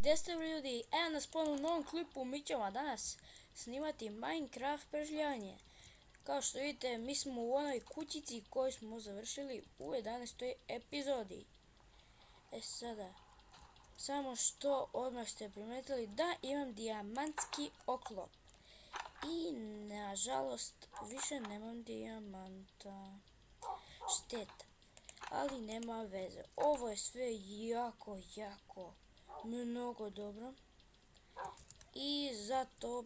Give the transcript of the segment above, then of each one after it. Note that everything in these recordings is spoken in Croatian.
Gdje ste ljudi? Evo nas ponovno u novom klipu, mi ćemo danas snimati Minecraft preživljavanje. Kao što vidite, mi smo u onoj kućici koju smo završili u 11. epizodi. Sada, samo što odmah ste primetili da imam dijamantski oklop. I nažalost više nemam dijamanta. Šteta, ali nema veze. Ovo je sve jako mnogo dobro i zato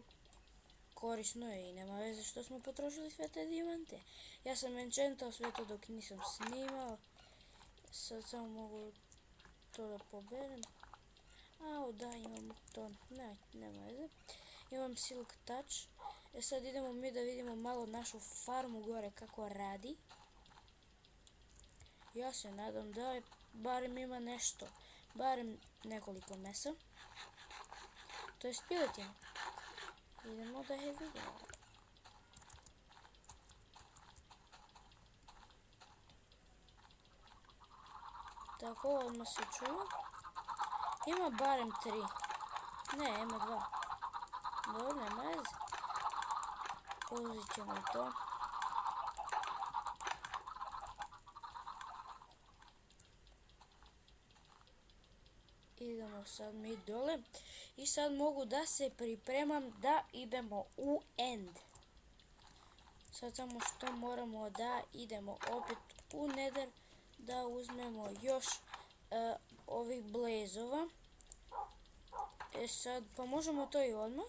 korisno je i nema veze što smo potrošili sve te dijamante. Ja sam enchantao sve to dok nisam snimao. Sad samo mogu to da poberem. Au da, imam to, nema veze. Imam silk touch. Sad idemo mi da vidimo malo našu farmu gore kako radi. Ja se nadam da barem ima nešto, barem nekoliko mesa, to je piletine. Idemo da je vidimo. Tako, odmah se čuju. Ima barem 3. Ne, ima 2. Dobro, nema veze. Uzit ćemo i to. Idemo sad mi dole i sad mogu da se pripremam da idemo u end. Sad samo što moramo da idemo opet u nether da uzmemo još ovih blazova. Sad pa možemo to i odmah.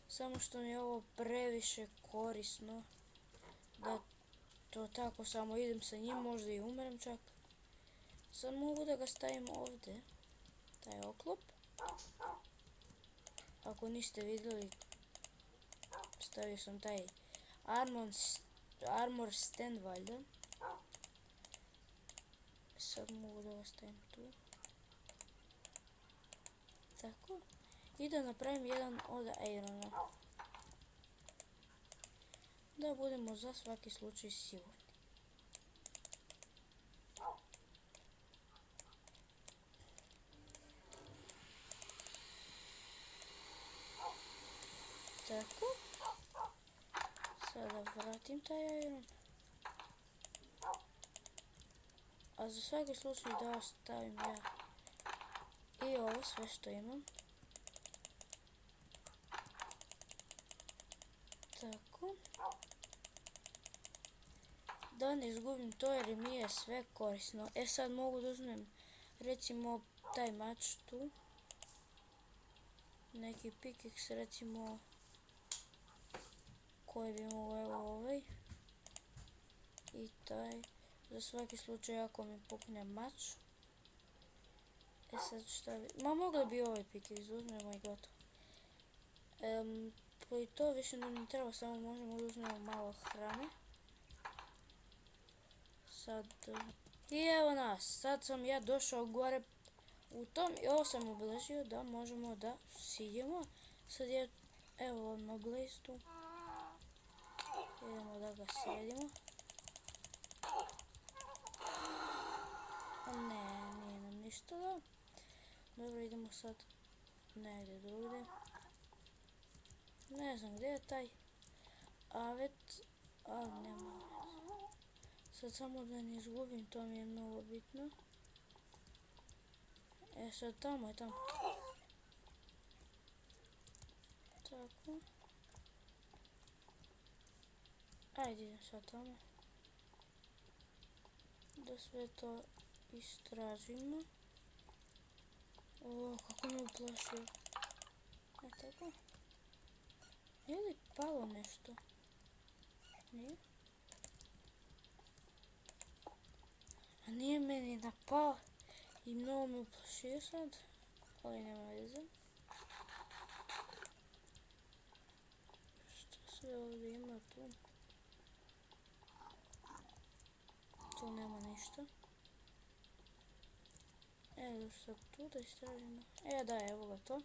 Samo što mi je ovo previše korisno da to tako samo idem sa njim, možda i umrem čak. Sad mogu da ga stavim ovdje, taj oklop. Ako niste vidjeli, stavio sam taj armor stand valjda. Sad mogu da ga stavim tu. Tako. I da napravim jedan od irona. Da budemo za svaki slučaj sigurni. Tako. Sada vratim taj iron. A za svaki slučaj da ostavim ja i ovo sve što imam. Tako. Da ne izgubim to jer mi je sve korisno. Sad mogu da uzmem recimo taj mač tu. Neki pickaxe recimo. Koji bi mogo, evo ovaj. I taj. Za svaki slučaj ako mi pukne mač. Sad šta bi... Ma mogla bi ovaj pickaxe uzmemo i gotovo. Pa i to više nam treba, samo možemo da uzmemo malo hrane. Sad... I evo nas, sad sam ja došao gore u tom i ovo sam obeležio da možemo da siđemo. Sad je, evo na blaze tu. Idemo da ga sredimo. A ne, nije nam ništa da. Dobro, idemo sad negdje drugdje. Ne znam gdje je taj avet, ali nema veze. Sad samo da ne izgubim, to mi je mnogo bitno. Sad tamo je tamo. Tako. Ajde, idem sad tamo. Da sve to istražimo. O, kako me uplašio. Tako. Je li palo nešto? Nije? A nije meni napao i mnogo me uplašio sad, ali nema veze. Šta sve ovdje ima tu? Tu nema ništa. Evo sad tu da istražimo. Da, evo ga to.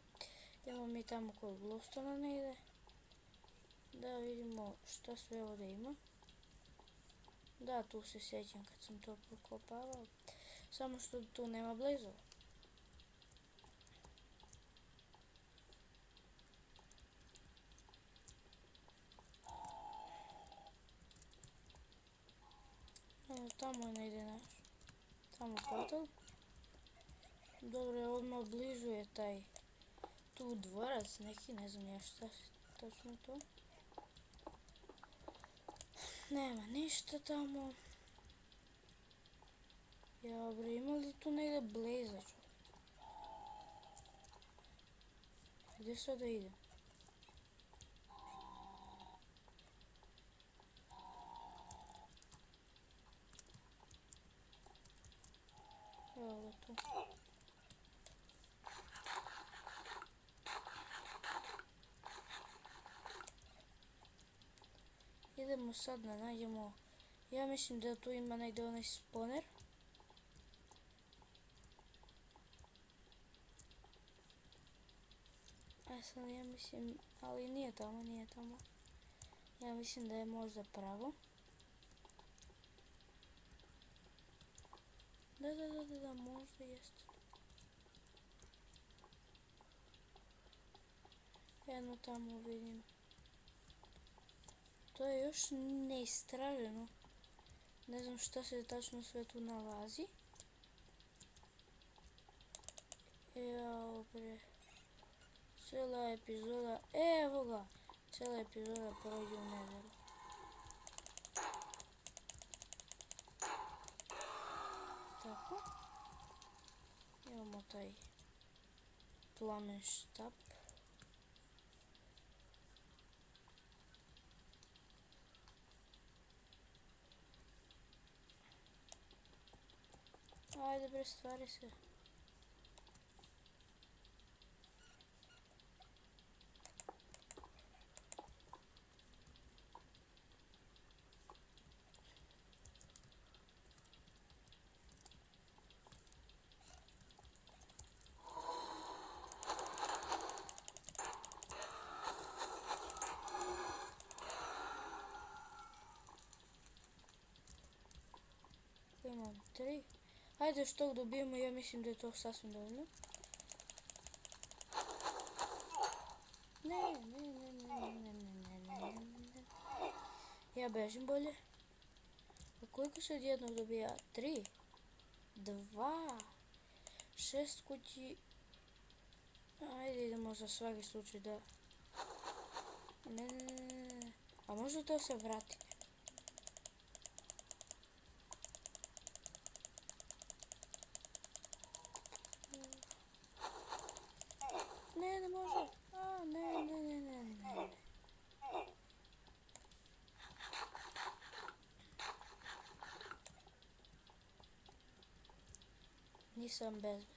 Idemo mi tamo kod glowstona negdje. Da vidimo šta sve ovdje ima. Da, tu se sjećam kad sam to prokopavao. Samo što tu nema blazova. Tamo ne ide naš. Tamo portal. Dobro je, odmah blizu je taj tu dvorac neki, ne znam ja šta se točno to. Nema ništa tamo. Ja bre, ima li tu negdje Blaze-a čovjek? Gdje sada ide? Evo ga tu. Idemo sad da nađemo, ja mislim da tu ima negdje onaj spawner. A sad ja mislim, ali nije tamo, nije tamo. Ja mislim da je možda pravo. Da, možda jest. Jedno tamo vidim. To je još neistraženo. Ne znam šta se tačno sve tu nalazi. Jao bre. Cijela epizoda, evo ga. Cijela epizoda prođe u Netheru. Tako. Imamo taj plamen štap. Ajde bre, stvari se. Imam 3. Ajde što dobijemo, ja mislim da je to sasvim dovoljno. Ne. Ja bežim bolje. A koliko se od jednog dobija? 3, 2, 6 kući. Ajde idemo za svaki slučaj da... Ne. A možda to se vrati? Ne može. A, ne. Nisam bezbedan.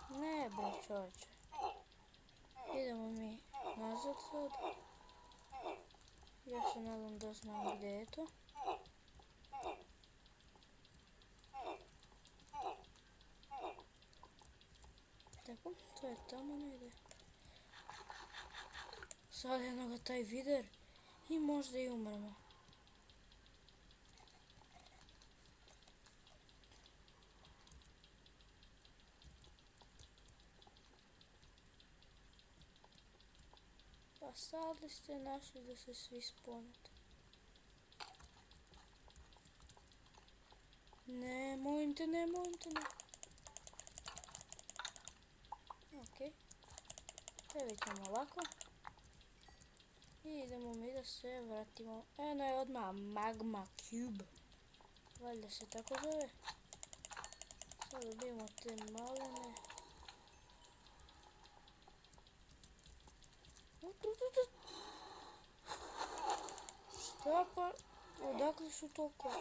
Ne bre čovječe. Idemo mi nazad sad. Ja se nadam da znam gdje je to. Tako, to je tamo negdje. Sad jednoga taj vider i možda i umremo. Pa sad li ste našli da se svi spawnate? Ne, molim te, ne. Ok. Evo ćemo ovako. I idemo mi da se vratimo. Eno je odmah Magma Cube. Valjda se tako zove. Sad dobijemo te malene. Šta pa? Odakle su toliko?